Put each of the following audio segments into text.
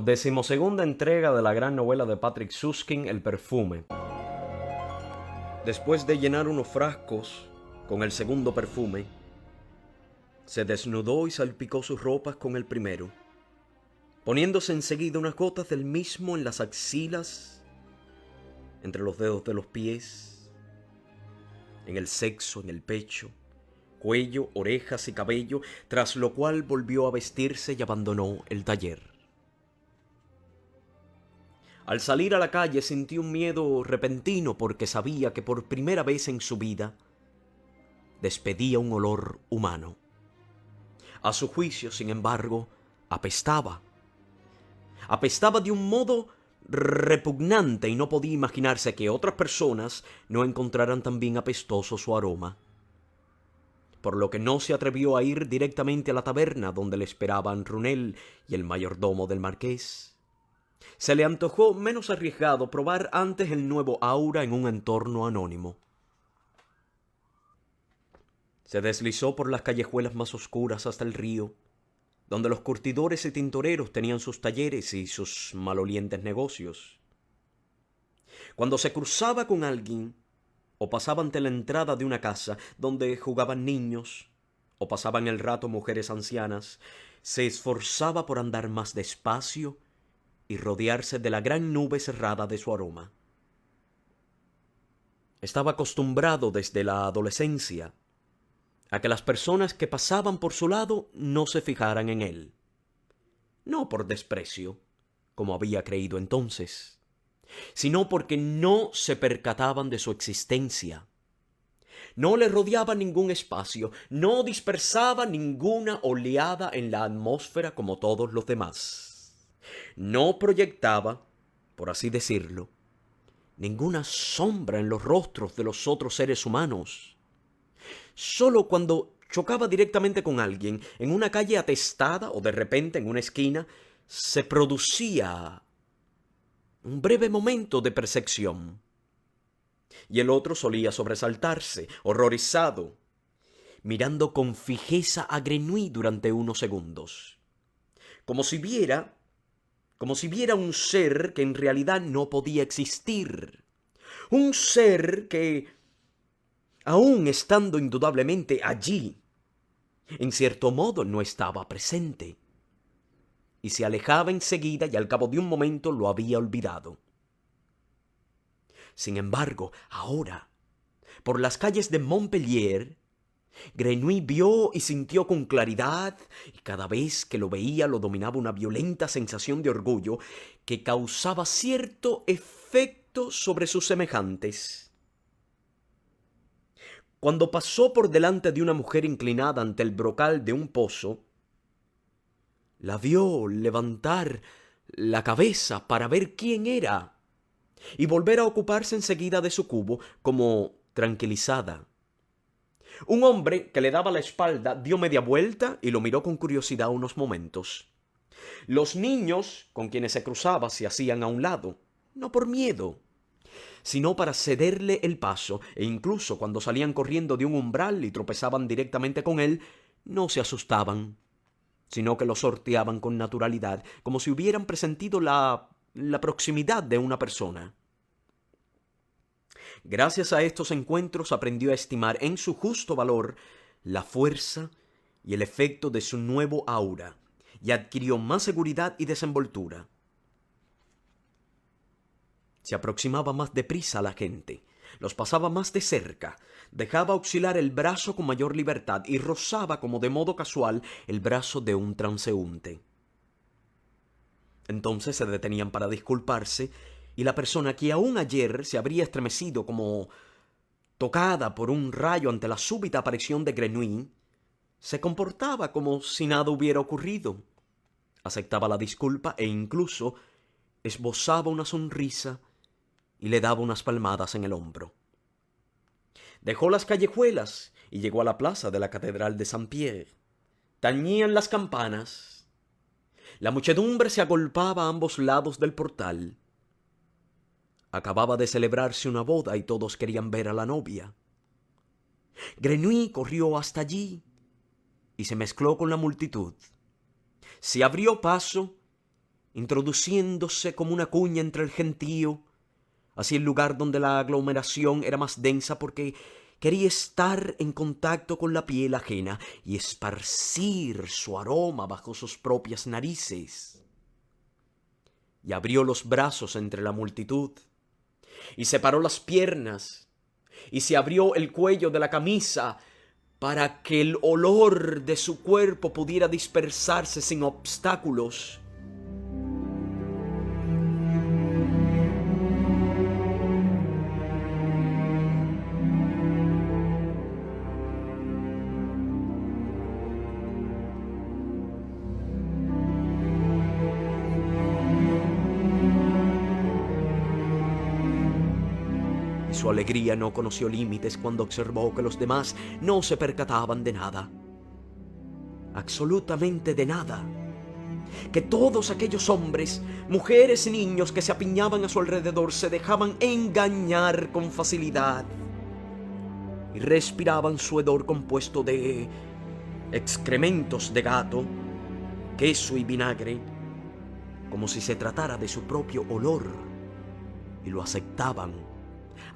Decimosegunda entrega de la gran novela de Patrick Süskind, El perfume. Después de llenar unos frascos con el segundo perfume, se desnudó y salpicó sus ropas con el primero, poniéndose enseguida unas gotas del mismo en las axilas, entre los dedos de los pies, en el sexo, en el pecho, cuello, orejas y cabello, tras lo cual volvió a vestirse y abandonó el taller. Al salir a la calle sintió un miedo repentino porque sabía que por primera vez en su vida despedía un olor humano. A su juicio, sin embargo, apestaba. Apestaba de un modo repugnante y no podía imaginarse que otras personas no encontraran también apestoso su aroma. Por lo que no se atrevió a ir directamente a la taberna donde le esperaban Runel y el mayordomo del marqués. Se le antojó menos arriesgado probar antes el nuevo aura en un entorno anónimo. Se deslizó por las callejuelas más oscuras hasta el río, donde los curtidores y tintoreros tenían sus talleres y sus malolientes negocios. Cuando se cruzaba con alguien, o pasaba ante la entrada de una casa donde jugaban niños, o pasaban el rato mujeres ancianas, se esforzaba por andar más despacio y rodearse de la gran nube cerrada de su aroma. Estaba acostumbrado desde la adolescencia a que las personas que pasaban por su lado no se fijaran en él. No por desprecio, como había creído entonces, sino porque no se percataban de su existencia. No le rodeaba ningún espacio, no dispersaba ninguna oleada en la atmósfera como todos los demás. No proyectaba, por así decirlo, ninguna sombra en los rostros de los otros seres humanos. Solo cuando chocaba directamente con alguien en una calle atestada o de repente en una esquina, se producía un breve momento de percepción. Y el otro solía sobresaltarse, horrorizado, mirando con fijeza a Grenouille durante unos segundos, como si viera un ser que en realidad no podía existir. Un ser que, aun estando indudablemente allí, en cierto modo no estaba presente. Y se alejaba enseguida y al cabo de un momento lo había olvidado. Sin embargo, ahora, por las calles de Montpellier, Grenouille vio y sintió con claridad, y cada vez que lo veía lo dominaba una violenta sensación de orgullo que causaba cierto efecto sobre sus semejantes. Cuando pasó por delante de una mujer inclinada ante el brocal de un pozo, la vio levantar la cabeza para ver quién era y volver a ocuparse enseguida de su cubo como tranquilizada. Un hombre que le daba la espalda dio media vuelta y lo miró con curiosidad unos momentos. Los niños con quienes se cruzaba se hacían a un lado, no por miedo, sino para cederle el paso, e incluso cuando salían corriendo de un umbral y tropezaban directamente con él, no se asustaban, sino que lo sorteaban con naturalidad, como si hubieran presentido la proximidad de una persona. Gracias a estos encuentros aprendió a estimar en su justo valor la fuerza y el efecto de su nuevo aura, y adquirió más seguridad y desenvoltura. Se aproximaba más deprisa a la gente, los pasaba más de cerca, dejaba oscilar el brazo con mayor libertad y rozaba como de modo casual el brazo de un transeúnte. Entonces se detenían para disculparse, y la persona que aún ayer se habría estremecido como tocada por un rayo ante la súbita aparición de Grenouille, se comportaba como si nada hubiera ocurrido. Aceptaba la disculpa e incluso esbozaba una sonrisa y le daba unas palmadas en el hombro. Dejó las callejuelas y llegó a la plaza de la Catedral de Saint-Pierre. Tañían las campanas. La muchedumbre se agolpaba a ambos lados del portal. Acababa de celebrarse una boda y todos querían ver a la novia. Grenouille corrió hasta allí y se mezcló con la multitud. Se abrió paso introduciéndose como una cuña entre el gentío, hacia el lugar donde la aglomeración era más densa, porque quería estar en contacto con la piel ajena y esparcir su aroma bajo sus propias narices. Y abrió los brazos entre la multitud, y separó las piernas, y se abrió el cuello de la camisa para que el olor de su cuerpo pudiera dispersarse sin obstáculos. Su alegría no conoció límites cuando observó que los demás no se percataban de nada. Absolutamente de nada. Que todos aquellos hombres, mujeres y niños que se apiñaban a su alrededor se dejaban engañar con facilidad y respiraban su hedor compuesto de excrementos de gato, queso y vinagre, como si se tratara de su propio olor, y lo aceptaban.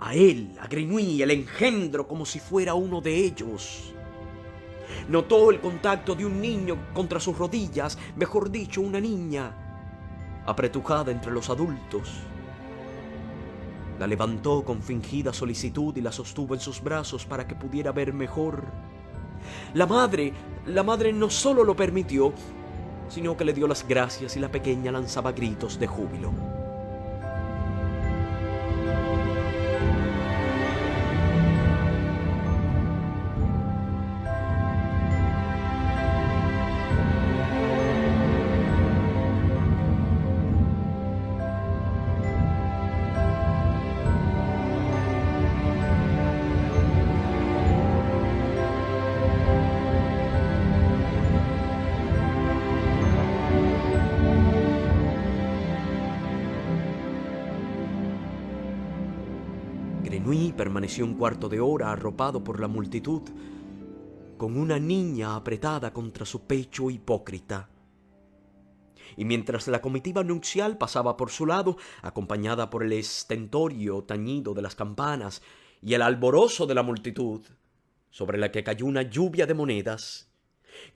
A él, a Grenouille, el engendro, como si fuera uno de ellos. Notó el contacto de un niño contra sus rodillas, mejor dicho, una niña, apretujada entre los adultos. La levantó con fingida solicitud y la sostuvo en sus brazos para que pudiera ver mejor. La madre no solo lo permitió, sino que le dio las gracias y la pequeña lanzaba gritos de júbilo. Grenouille permaneció un cuarto de hora arropado por la multitud, con una niña apretada contra su pecho hipócrita. Y mientras la comitiva nupcial pasaba por su lado, acompañada por el estentorio tañido de las campanas y el alborozo de la multitud, sobre la que cayó una lluvia de monedas,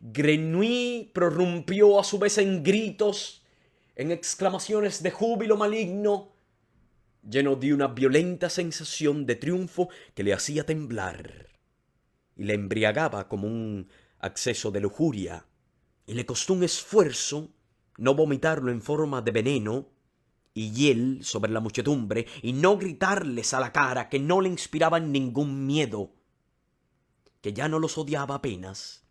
Grenouille prorrumpió a su vez en gritos, en exclamaciones de júbilo maligno, lleno de una violenta sensación de triunfo que le hacía temblar y le embriagaba como un acceso de lujuria, y le costó un esfuerzo no vomitarlo en forma de veneno y hiel sobre la muchedumbre y no gritarles a la cara que no le inspiraban ningún miedo, que ya no los odiaba apenas,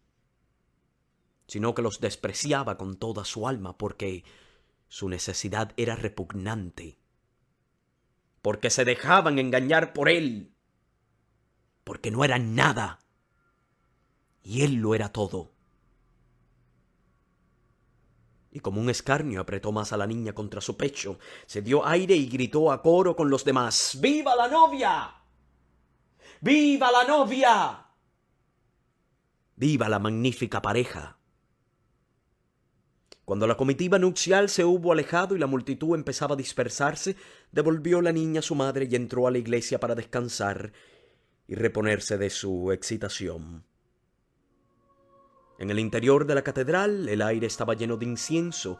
sino que los despreciaba con toda su alma porque su necesidad era repugnante, porque se dejaban engañar por él, porque no eran nada, y él lo era todo. Y como un escarnio apretó más a la niña contra su pecho, se dio aire y gritó a coro con los demás: ¡Viva la novia! ¡Viva la novia! ¡Viva la magnífica pareja! Cuando la comitiva nupcial se hubo alejado y la multitud empezaba a dispersarse, devolvió la niña a su madre y entró a la iglesia para descansar y reponerse de su excitación. En el interior de la catedral el aire estaba lleno de incienso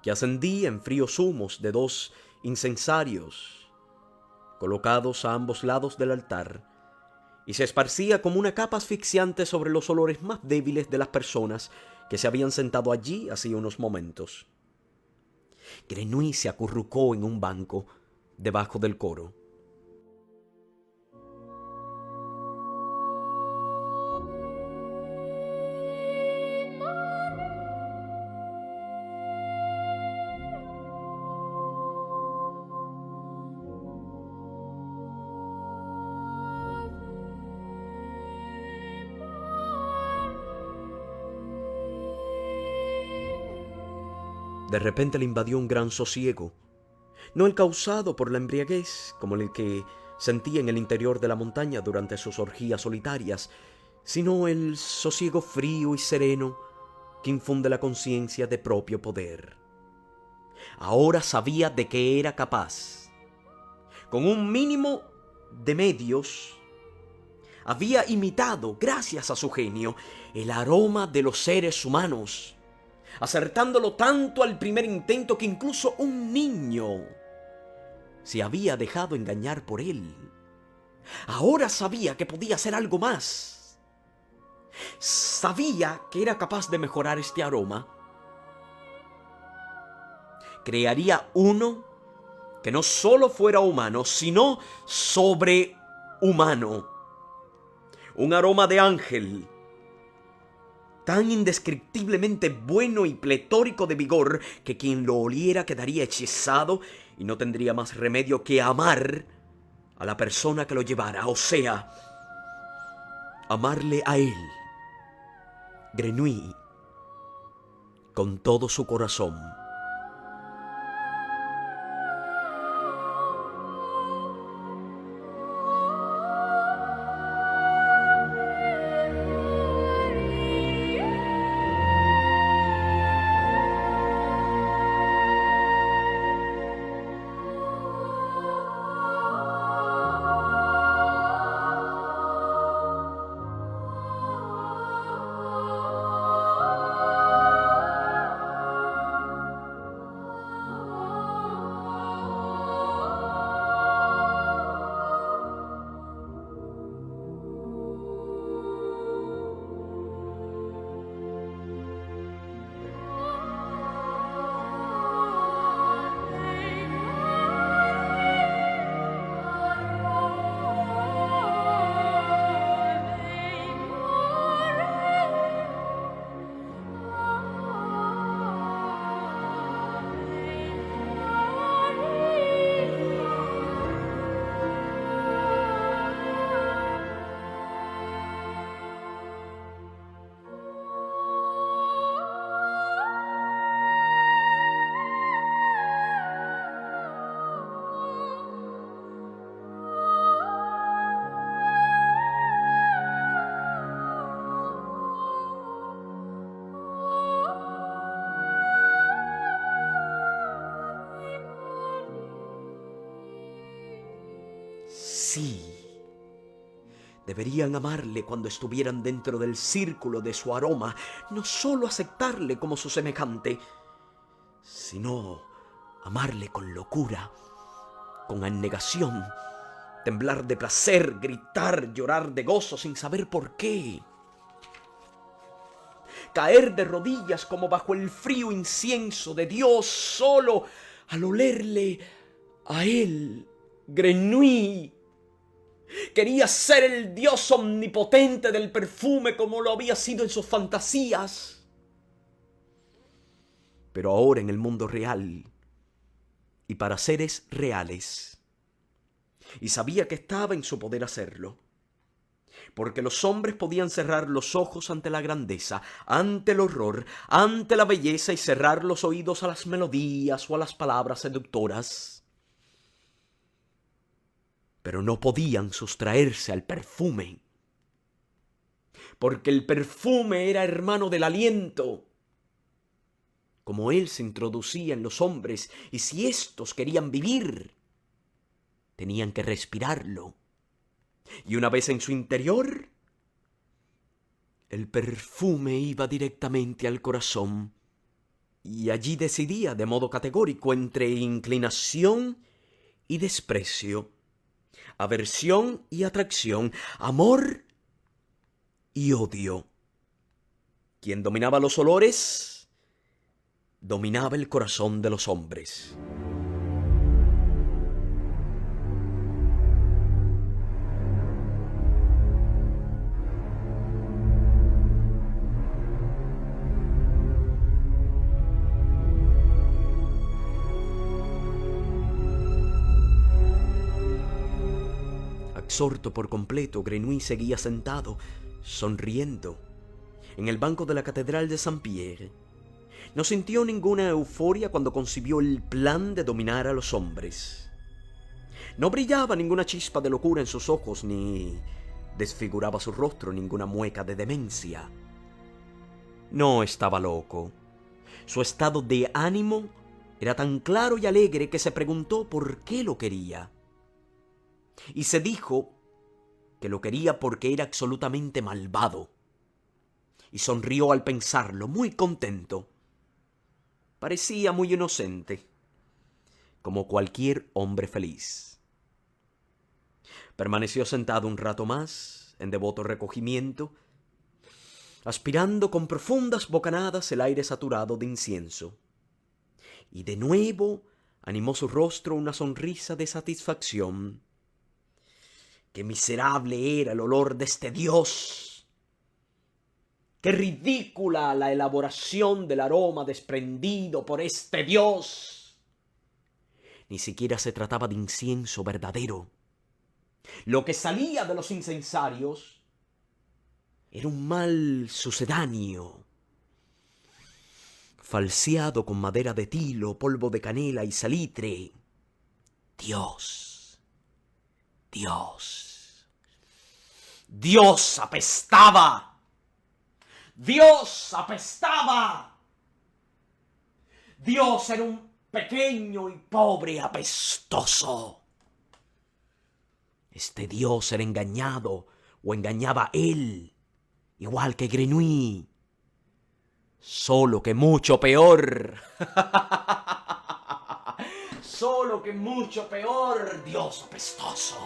que ascendía en fríos humos de 2 incensarios colocados a ambos lados del altar, y se esparcía como una capa asfixiante sobre los olores más débiles de las personas que se habían sentado allí hacía unos momentos. Grenouille se acurrucó en un banco debajo del coro. De repente le invadió un gran sosiego, no el causado por la embriaguez, como el que sentía en el interior de la montaña durante sus orgías solitarias, sino el sosiego frío y sereno que infunde la conciencia de propio poder. Ahora sabía de qué era capaz. Con un mínimo de medios, había imitado, gracias a su genio, el aroma de los seres humanos, acertándolo tanto al primer intento que incluso un niño se había dejado engañar por él. Ahora sabía que podía hacer algo más. Sabía que era capaz de mejorar este aroma. Crearía uno que no solo fuera humano, sino sobrehumano. Un aroma de ángel, tan indescriptiblemente bueno y pletórico de vigor, que quien lo oliera quedaría hechizado y no tendría más remedio que amar a la persona que lo llevara, o sea, amarle a él, Grenouille, con todo su corazón. Sí, deberían amarle cuando estuvieran dentro del círculo de su aroma, no solo aceptarle como su semejante, sino amarle con locura, con abnegación, temblar de placer, gritar, llorar de gozo sin saber por qué, caer de rodillas como bajo el frío incienso de Dios solo al olerle a él, Grenouille. Quería ser el dios omnipotente del perfume como lo había sido en sus fantasías. Pero ahora en el mundo real y para seres reales. Y sabía que estaba en su poder hacerlo. Porque los hombres podían cerrar los ojos ante la grandeza, ante el horror, ante la belleza y cerrar los oídos a las melodías o a las palabras seductoras. Pero no podían sustraerse al perfume, porque el perfume era hermano del aliento. Como él se introducía en los hombres, y si éstos querían vivir, tenían que respirarlo. Y una vez en su interior, el perfume iba directamente al corazón, y allí decidía de modo categórico entre inclinación y desprecio, aversión y atracción, amor y odio. Quien dominaba los olores, dominaba el corazón de los hombres. Absorto por completo, Grenouille seguía sentado, sonriendo, en el banco de la catedral de Saint-Pierre. No sintió ninguna euforia cuando concibió el plan de dominar a los hombres. No brillaba ninguna chispa de locura en sus ojos, ni desfiguraba su rostro ninguna mueca de demencia. No estaba loco. Su estado de ánimo era tan claro y alegre que se preguntó por qué lo quería. Y se dijo que lo quería porque era absolutamente malvado. Y sonrió al pensarlo, muy contento. Parecía muy inocente, como cualquier hombre feliz. Permaneció sentado un rato más, en devoto recogimiento, aspirando con profundas bocanadas el aire saturado de incienso. Y de nuevo animó su rostro una sonrisa de satisfacción. ¡Qué miserable era el olor de este Dios! ¡Qué ridícula la elaboración del aroma desprendido por este Dios! Ni siquiera se trataba de incienso verdadero. Lo que salía de los incensarios era un mal sucedáneo, falseado con madera de tilo, polvo de canela y salitre. Dios, Dios, Dios apestaba. Dios apestaba. Dios era un pequeño y pobre apestoso. Este Dios era engañado o engañaba a él, igual que Grenouille. Solo que mucho peor. Solo que mucho peor, Dios apestoso.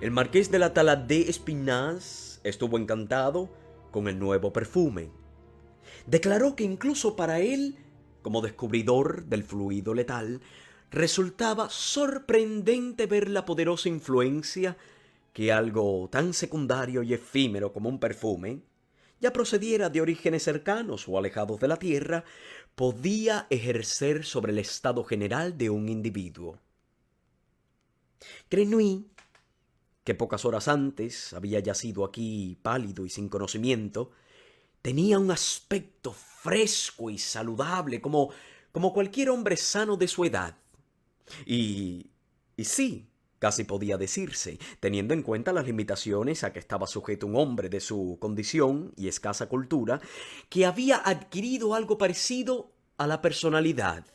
El marqués de la Tailladée Espinasse estuvo encantado con el nuevo perfume. Declaró que incluso para él, como descubridor del fluido letal, resultaba sorprendente ver la poderosa influencia que algo tan secundario y efímero como un perfume, ya procediera de orígenes cercanos o alejados de la tierra, podía ejercer sobre el estado general de un individuo. Grenouille, que pocas horas antes había yacido aquí pálido y sin conocimiento, tenía un aspecto fresco y saludable como cualquier hombre sano de su edad. Y sí, casi podía decirse, teniendo en cuenta las limitaciones a que estaba sujeto un hombre de su condición y escasa cultura, que había adquirido algo parecido a la personalidad.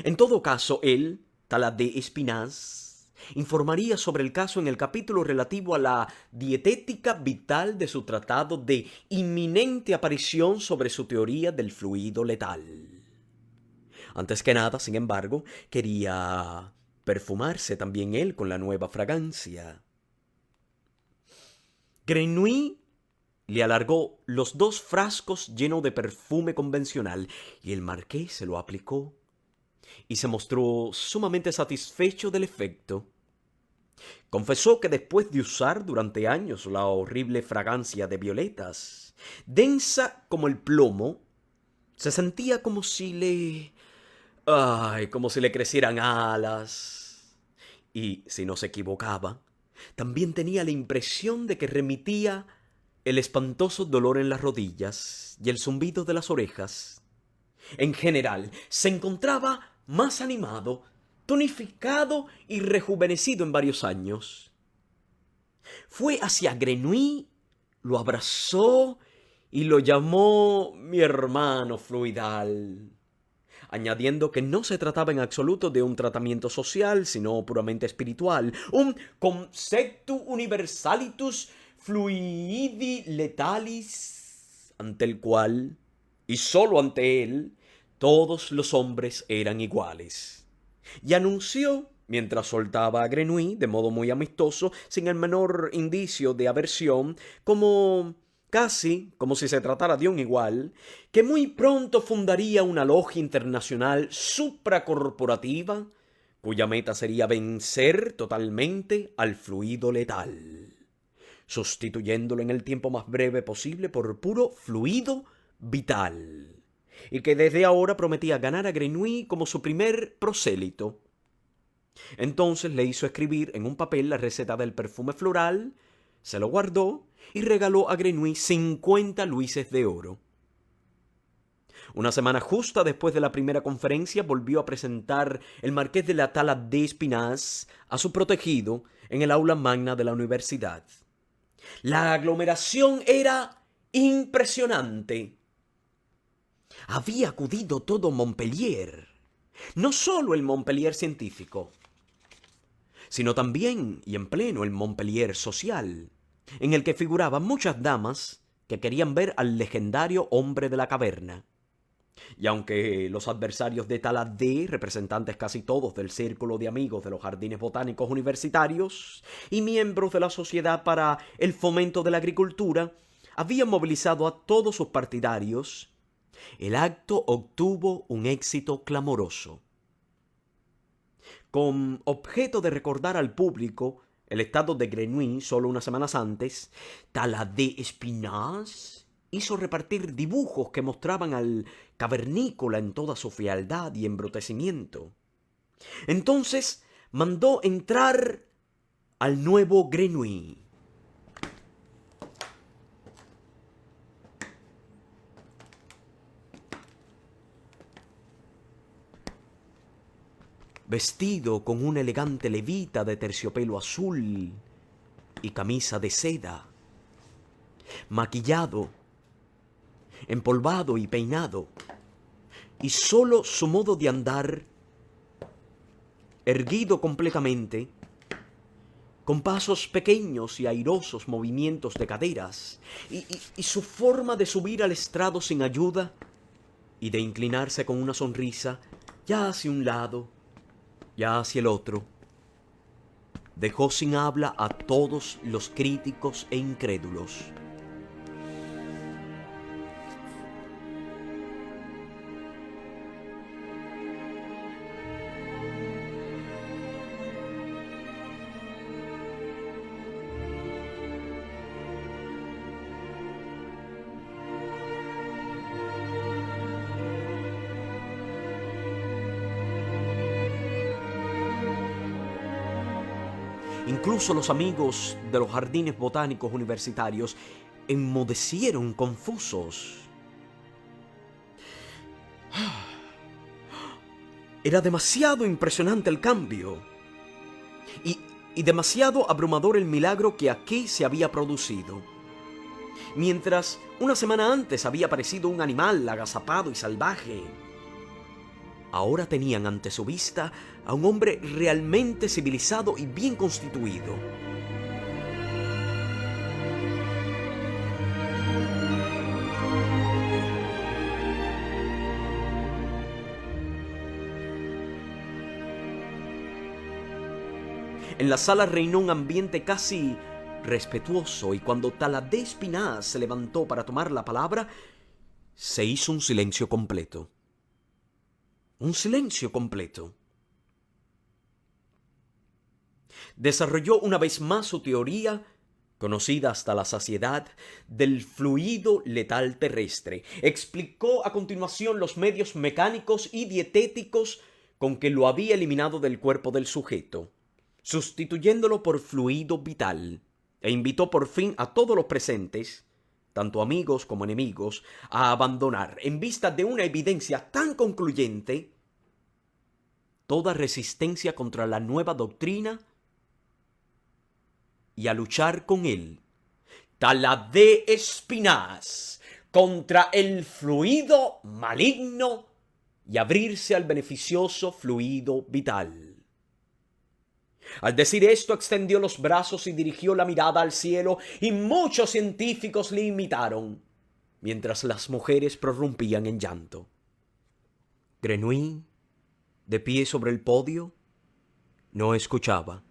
En todo caso, él, Tailladée Espinasse, informaría sobre el caso en el capítulo relativo a la dietética vital de su tratado de inminente aparición sobre su teoría del fluido letal. Antes que nada, sin embargo, quería perfumarse también él con la nueva fragancia. Grenouille le alargó los 2 frascos llenos de perfume convencional y el marqués se lo aplicó y se mostró sumamente satisfecho del efecto. Confesó que después de usar durante años la horrible fragancia de violetas, densa como el plomo, se sentía como si le crecieran alas. Y, si no se equivocaba, también tenía la impresión de que remitía el espantoso dolor en las rodillas y el zumbido de las orejas. En general, se encontraba más animado, tonificado y rejuvenecido en varios años. Fue hacia Grenouille, lo abrazó y lo llamó mi hermano fluidal, añadiendo que no se trataba en absoluto de un tratamiento social, sino puramente espiritual, un conceptu universalitus fluidi letalis, ante el cual, y sólo ante él, todos los hombres eran iguales. Y anunció, mientras soltaba a Grenouille de modo muy amistoso, sin el menor indicio de aversión, casi como si se tratara de un igual, que muy pronto fundaría una logia internacional supracorporativa cuya meta sería vencer totalmente al fluido letal, sustituyéndolo en el tiempo más breve posible por puro fluido vital, y que desde ahora prometía ganar a Grenouille como su primer prosélito. Entonces le hizo escribir en un papel la receta del perfume floral, se lo guardó y regaló a Grenouille 50 luises de oro. Una semana justa después de la primera conferencia volvió a presentar el marqués de la Tailladé d'Espinasse a su protegido en el aula magna de la universidad. La aglomeración era impresionante. Había acudido todo Montpellier, no solo el Montpellier científico, sino también y en pleno el Montpellier social, en el que figuraban muchas damas que querían ver al legendario hombre de la caverna. Y aunque los adversarios de Tailladé, representantes casi todos del círculo de amigos de los jardines botánicos universitarios y miembros de la Sociedad para el Fomento de la Agricultura, habían movilizado a todos sus partidarios, el acto obtuvo un éxito clamoroso. Con objeto de recordar al público el estado de Grenouille solo unas semanas antes, Tailladé d'Espinasse hizo repartir dibujos que mostraban al cavernícola en toda su fealdad y embrutecimiento. Entonces mandó entrar al nuevo Grenouille. Vestido con una elegante levita de terciopelo azul y camisa de seda, maquillado, empolvado y peinado, y solo su modo de andar, erguido completamente, con pasos pequeños y airosos movimientos de caderas, y su forma de subir al estrado sin ayuda y de inclinarse con una sonrisa ya hacia un lado, ya hacia el otro, dejó sin habla a todos los críticos e incrédulos. Incluso los amigos de los jardines botánicos universitarios enmudecieron confusos. Era demasiado impresionante el cambio y demasiado abrumador el milagro que aquí se había producido. Mientras una semana antes había aparecido un animal agazapado y salvaje, ahora tenían ante su vista a un hombre realmente civilizado y bien constituido. En la sala reinó un ambiente casi respetuoso y cuando Tailladé d'Espinasse se levantó para tomar la palabra, se hizo un silencio completo. Un silencio completo. Desarrolló una vez más su teoría, conocida hasta la saciedad, del fluido letal terrestre. Explicó a continuación los medios mecánicos y dietéticos con que lo había eliminado del cuerpo del sujeto, sustituyéndolo por fluido vital, e invitó por fin a todos los presentes, tanto amigos como enemigos, a abandonar, en vista de una evidencia tan concluyente, toda resistencia contra la nueva doctrina y a luchar con él, Tailladé d'Espinasse, contra el fluido maligno y abrirse al beneficioso fluido vital. Al decir esto, extendió los brazos y dirigió la mirada al cielo, y muchos científicos le imitaron, mientras las mujeres prorrumpían en llanto. Grenouille, de pie sobre el podio, no escuchaba.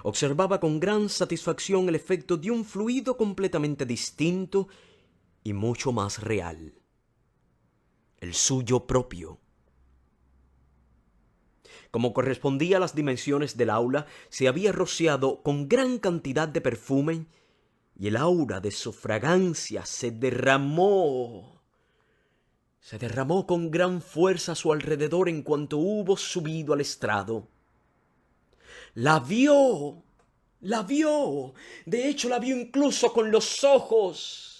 Observaba con gran satisfacción el efecto de un fluido completamente distinto y mucho más real, el suyo propio. Como correspondía a las dimensiones del aula, se había rociado con gran cantidad de perfume y el aura de su fragancia se derramó con gran fuerza a su alrededor en cuanto hubo subido al estrado. La vio, de hecho la vio incluso con los ojos,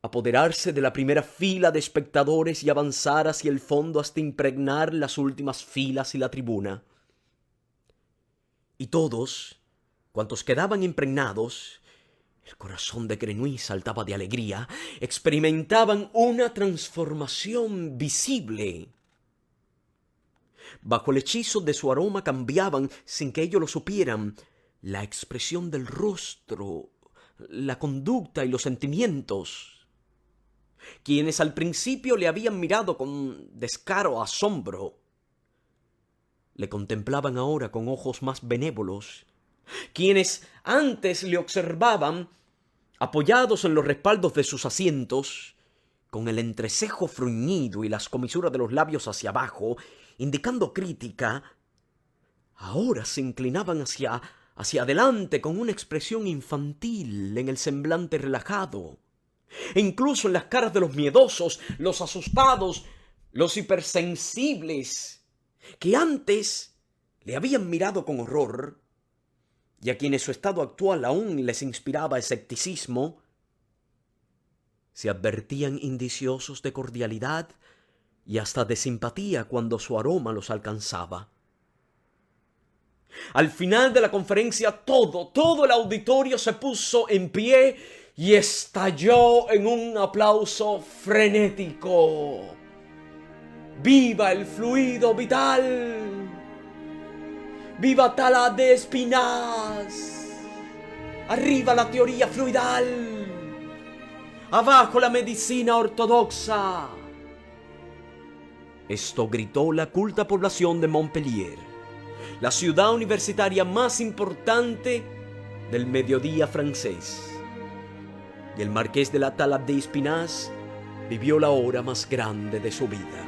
apoderarse de la primera fila de espectadores y avanzar hacia el fondo hasta impregnar las últimas filas y la tribuna. Y todos, cuantos quedaban impregnados, el corazón de Grenouille saltaba de alegría, experimentaban una transformación visible. Bajo el hechizo de su aroma cambiaban, sin que ellos lo supieran, la expresión del rostro, la conducta y los sentimientos. Quienes al principio le habían mirado con descaro, asombro, le contemplaban ahora con ojos más benévolos. Quienes antes le observaban, apoyados en los respaldos de sus asientos, con el entrecejo fruñido y las comisuras de los labios hacia abajo, indicando crítica, ahora se inclinaban hacia adelante con una expresión infantil en el semblante relajado. E incluso en las caras de los miedosos, los asustados, los hipersensibles, que antes le habían mirado con horror, y a quienes su estado actual aún les inspiraba escepticismo, se advertían indiciosos de cordialidad y hasta de simpatía cuando su aroma los alcanzaba. Al final de la conferencia todo el auditorio se puso en pie y estalló en un aplauso frenético. ¡Viva el fluido vital! ¡Viva Tala de Espinaz! ¡Arriba la teoría fluidal! ¡Abajo la medicina ortodoxa! Esto gritó la culta población de Montpellier, la ciudad universitaria más importante del mediodía francés. Y el marqués de la Tala de Espinaz vivió la hora más grande de su vida.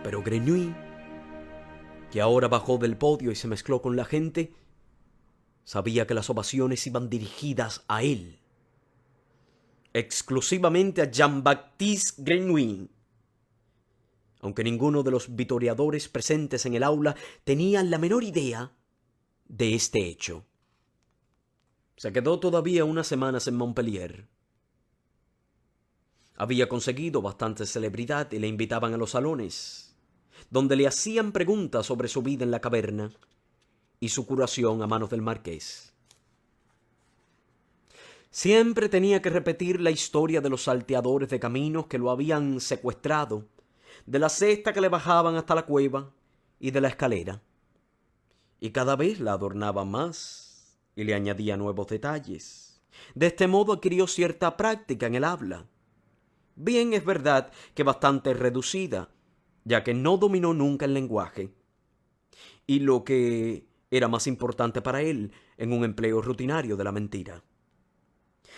Pero Grenouille, que ahora bajó del podio y se mezcló con la gente, sabía que las ovaciones iban dirigidas a él, exclusivamente a Jean-Baptiste Grenouille, aunque ninguno de los vitoreadores presentes en el aula tenía la menor idea de este hecho. Se quedó todavía unas semanas en Montpellier. Había conseguido bastante celebridad y le invitaban a los salones, donde le hacían preguntas sobre su vida en la caverna y su curación a manos del marqués. Siempre tenía que repetir la historia de los salteadores de caminos que lo habían secuestrado, de la cesta que le bajaban hasta la cueva y de la escalera. Y cada vez la adornaba más y le añadía nuevos detalles. De este modo adquirió cierta práctica en el habla. Bien, es verdad que bastante reducida, ya que no dominó nunca el lenguaje. Y lo que era más importante para él, en un empleo rutinario de la mentira.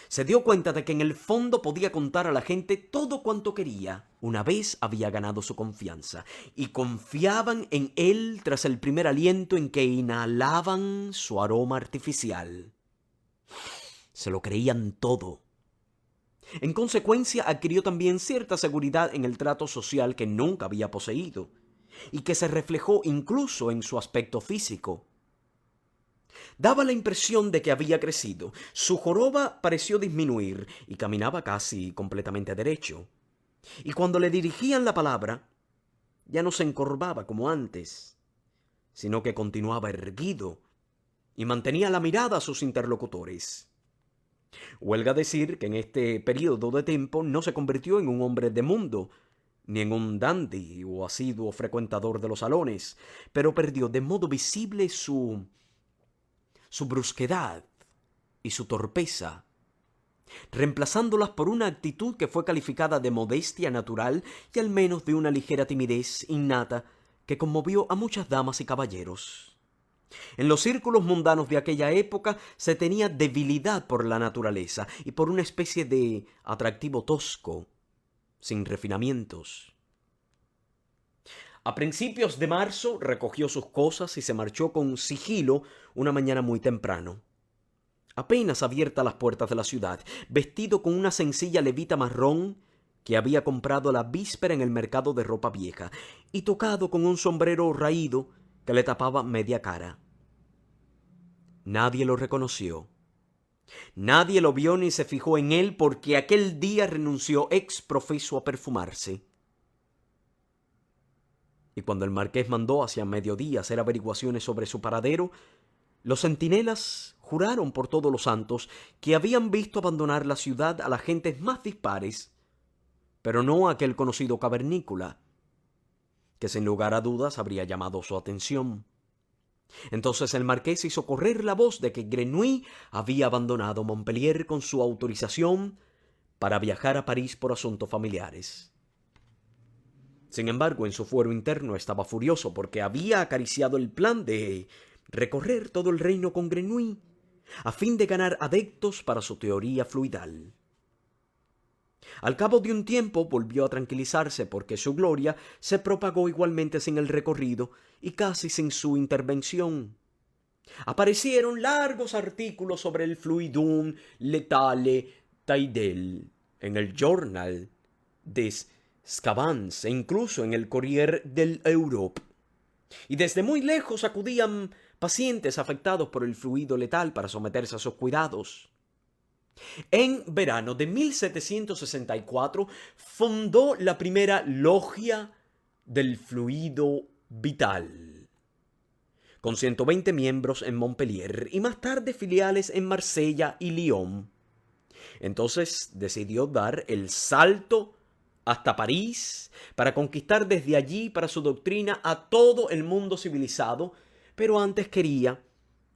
Se dio cuenta de que en el fondo podía contar a la gente todo cuanto quería, una vez había ganado su confianza, y confiaban en él tras el primer aliento en que inhalaban su aroma artificial. Se lo creían todo. En consecuencia, adquirió también cierta seguridad en el trato social que nunca había poseído, y que se reflejó incluso en su aspecto físico. Daba la impresión de que había crecido. Su joroba pareció disminuir y caminaba casi completamente derecho. Y cuando le dirigían la palabra, ya no se encorvaba como antes, sino que continuaba erguido, y mantenía la mirada a sus interlocutores. Huelga decir que en este periodo de tiempo no se convirtió en un hombre de mundo, ni en un dandy o asiduo frecuentador de los salones, pero perdió de modo visible su brusquedad y su torpeza, reemplazándolas por una actitud que fue calificada de modestia natural y al menos de una ligera timidez innata que conmovió a muchas damas y caballeros. En los círculos mundanos de aquella época se tenía debilidad por la naturaleza y por una especie de atractivo tosco, sin refinamientos. A principios de marzo recogió sus cosas y se marchó con sigilo una mañana muy temprano. Apenas abiertas las puertas de la ciudad, vestido con una sencilla levita marrón que había comprado la víspera en el mercado de ropa vieja y tocado con un sombrero raído que le tapaba media cara. Nadie lo reconoció. Nadie lo vio ni se fijó en él porque aquel día renunció ex profeso a perfumarse. Y cuando el marqués mandó hacia mediodía hacer averiguaciones sobre su paradero, los centinelas juraron por todos los santos que habían visto abandonar la ciudad a las gentes más dispares, pero no a aquel conocido cavernícola, que sin lugar a dudas habría llamado su atención. Entonces el marqués hizo correr la voz de que Grenouille había abandonado Montpellier con su autorización para viajar a París por asuntos familiares. Sin embargo, en su fuero interno estaba furioso porque había acariciado el plan de recorrer todo el reino con Grenouille a fin de ganar adeptos para su teoría fluidal. Al cabo de un tiempo volvió a tranquilizarse porque su gloria se propagó igualmente sin el recorrido y casi sin su intervención. Aparecieron largos artículos sobre el fluidum letale taidel en el Journal des Scavans e incluso en el Courrier de l'Europe. Y desde muy lejos acudían pacientes afectados por el fluido letal para someterse a sus cuidados. En verano de 1764 fundó la primera logia del fluido vital, con 120 miembros en Montpellier y más tarde filiales en Marsella y Lyon. Entonces decidió dar el salto hasta París para conquistar desde allí para su doctrina a todo el mundo civilizado, pero antes quería,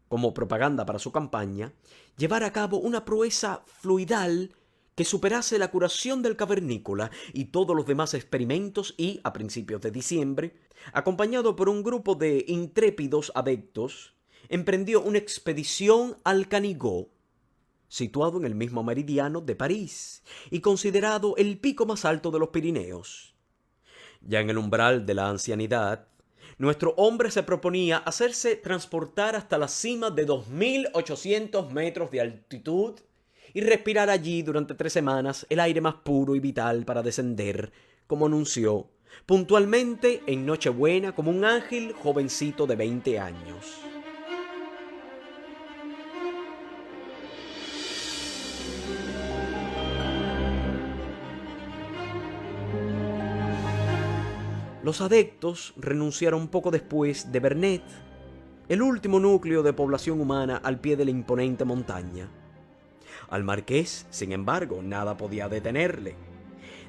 como propaganda para su campaña, llevar a cabo una proeza fluidal que superase la curación del cavernícola y todos los demás experimentos y, a principios de diciembre, acompañado por un grupo de intrépidos adeptos, emprendió una expedición al Canigó, situado en el mismo meridiano de París y considerado el pico más alto de los Pirineos. Ya en el umbral de la ancianidad, nuestro hombre se proponía hacerse transportar hasta la cima de 2.800 metros de altitud y respirar allí durante 3 semanas el aire más puro y vital para descender, como anunció, puntualmente en Nochebuena como un ángel jovencito de 20 años. Los adeptos renunciaron poco después de Vernet, el último núcleo de población humana al pie de la imponente montaña. Al marqués, sin embargo, nada podía detenerle.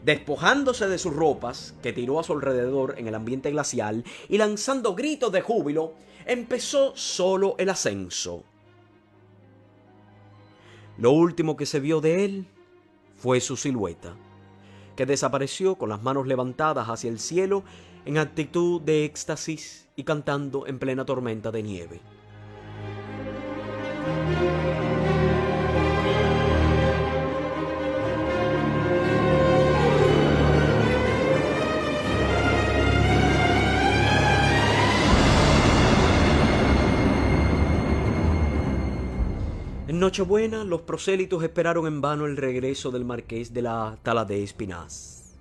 Despojándose de sus ropas, que tiró a su alrededor en el ambiente glacial, y lanzando gritos de júbilo, empezó solo el ascenso. Lo último que se vio de él fue su silueta, que desapareció con las manos levantadas hacia el cielo en actitud de éxtasis y cantando en plena tormenta de nieve. En Nochebuena, los prosélitos esperaron en vano el regreso del marqués de la Taladez Espinaz.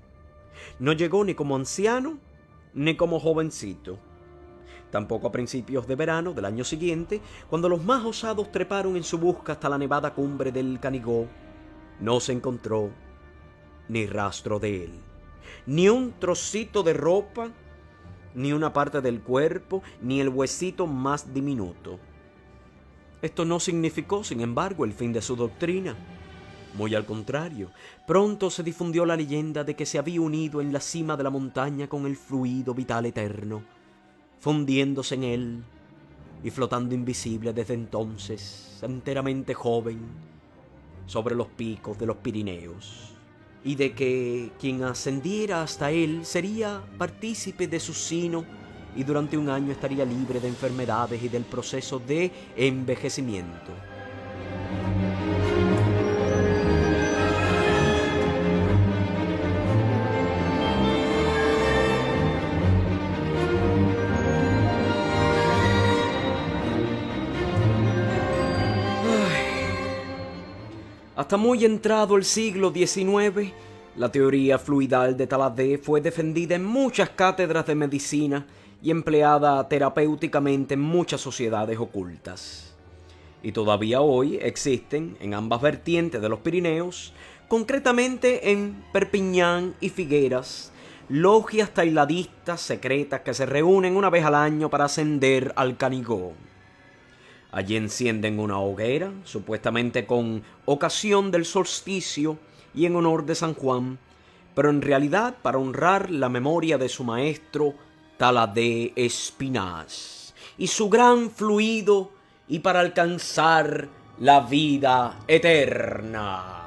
No llegó ni como anciano, ni como jovencito. Tampoco a principios de verano del año siguiente, cuando los más osados treparon en su busca hasta la nevada cumbre del Canigó, no se encontró ni rastro de él. Ni un trocito de ropa, ni una parte del cuerpo, ni el huesito más diminuto. Esto no significó, sin embargo, el fin de su doctrina. Muy al contrario, pronto se difundió la leyenda de que se había unido en la cima de la montaña con el fluido vital eterno, fundiéndose en él y flotando invisible desde entonces, enteramente joven, sobre los picos de los Pirineos, y de que quien ascendiera hasta él sería partícipe de su sino y durante un año estaría libre de enfermedades y del proceso de envejecimiento. Hasta muy entrado el siglo XIX, la teoría fluidal de Taladé fue defendida en muchas cátedras de medicina y empleada terapéuticamente en muchas sociedades ocultas. Y todavía hoy existen en ambas vertientes de los Pirineos, concretamente en Perpiñán y Figueras, logias tailadistas secretas que se reúnen una vez al año para ascender al Canigó. Allí encienden una hoguera, supuestamente con ocasión del solsticio y en honor de San Juan, pero en realidad para honrar la memoria de su maestro Taladé Espinás y su gran fluido y para alcanzar la vida eterna.